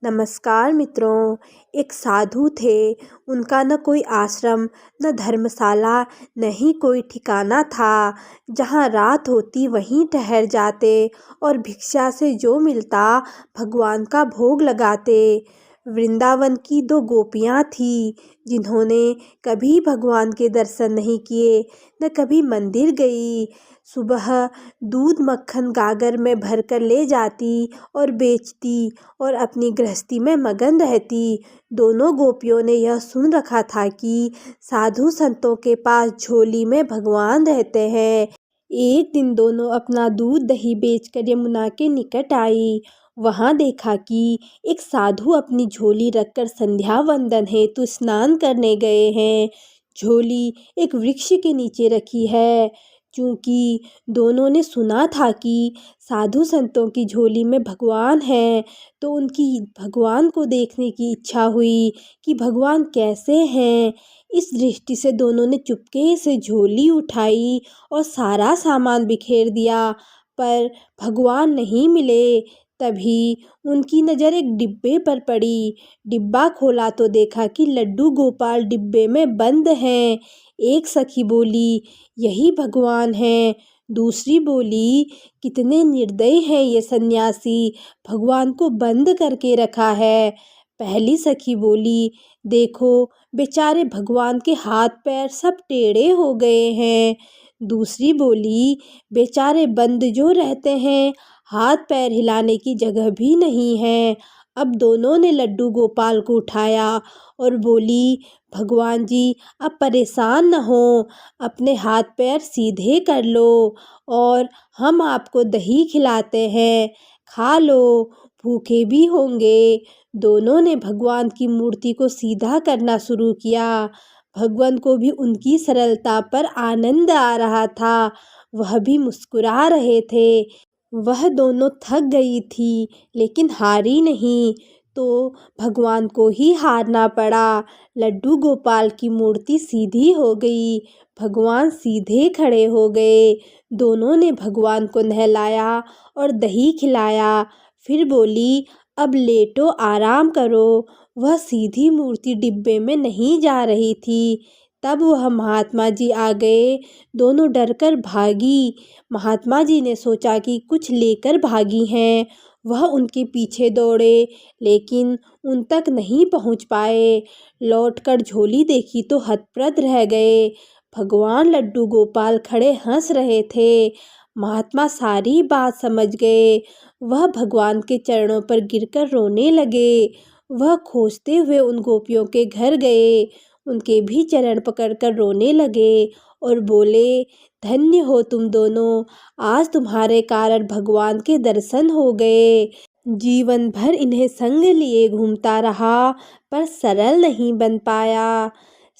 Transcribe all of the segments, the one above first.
नमस्कार मित्रों। एक साधु थे। उनका न कोई आश्रम, न धर्मशाला, न ही कोई ठिकाना था। जहाँ रात होती वहीं ठहर जाते और भिक्षा से जो मिलता भगवान का भोग लगाते। वृंदावन की 2 गोपियाँ थीं, जिन्होंने कभी भगवान के दर्शन नहीं किए, न कभी मंदिर गई। सुबह दूध मक्खन गागर में भरकर ले जाती और बेचती और अपनी गृहस्थी में मगन रहती। दोनों गोपियों ने यह सुन रखा था कि साधु संतों के पास झोली में भगवान रहते हैं। एक दिन दोनों अपना दूध दही बेचकर यमुना के निकट आई। वहां देखा कि एक साधु अपनी झोली रखकर संध्या वंदन हेतु स्नान करने गए हैं। झोली एक वृक्ष के नीचे रखी है। क्योंकि दोनों ने सुना था कि साधु संतों की झोली में भगवान हैं, तो उनकी भगवान को देखने की इच्छा हुई कि भगवान कैसे हैं। इस दृष्टि से दोनों ने चुपके से झोली उठाई और सारा सामान बिखेर दिया, पर भगवान नहीं मिले। तभी उनकी नज़र एक डिब्बे पर पड़ी। डिब्बा खोला तो देखा कि लड्डू गोपाल डिब्बे में बंद हैं। एक सखी बोली, यही भगवान हैं। दूसरी बोली, कितने निर्दयी हैं ये सन्यासी, भगवान को बंद करके रखा है। पहली सखी बोली, देखो बेचारे भगवान के हाथ पैर सब टेढ़े हो गए हैं। दूसरी बोली, बेचारे बंद जो रहते हैं, हाथ पैर हिलाने की जगह भी नहीं है। अब दोनों ने लड्डू गोपाल को उठाया और बोली, भगवान जी अब परेशान न हो, अपने हाथ पैर सीधे कर लो और हम आपको दही खिलाते हैं, खा लो, भूखे भी होंगे। दोनों ने भगवान की मूर्ति को सीधा करना शुरू किया। भगवान को भी उनकी सरलता पर आनंद आ रहा था। वह भी मुस्कुरा रहे थे। वह दोनों थक गई थी, लेकिन हारी नहीं, तो भगवान को ही हारना पड़ा। लड्डू गोपाल की मूर्ति सीधी हो गई। भगवान सीधे खड़े हो गए। दोनों ने भगवान को नहलाया और दही खिलाया। फिर बोली, अब लेटो, आराम करो। वह सीधी मूर्ति डिब्बे में नहीं जा रही थी। तब वह महात्मा जी आ गए। दोनों डरकर भागी। महात्मा जी ने सोचा कि कुछ लेकर भागी हैं। वह उनके पीछे दौड़े, लेकिन उन तक नहीं पहुंच पाए। लौटकर झोली देखी तो हतप्रभ रह गए। भगवान लड्डू गोपाल खड़े हंस रहे थे। महात्मा सारी बात समझ गए। वह भगवान के चरणों पर गिरकर रोने लगे। वह खोजते हुए उन गोपियों के घर गए। उनके भी चरण पकड़कर रोने लगे और बोले, धन्य हो तुम दोनों, आज तुम्हारे कारण भगवान के दर्शन हो गए। जीवन भर इन्हें संग लिए घूमता रहा, पर सरल नहीं बन पाया।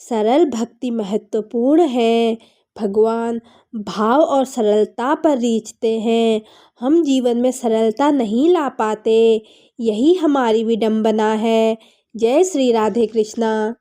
सरल भक्ति महत्वपूर्ण है। भगवान भाव और सरलता पर रीझते हैं। हम जीवन में सरलता नहीं ला पाते, यही हमारी विडंबना है। जय श्री राधे कृष्णा।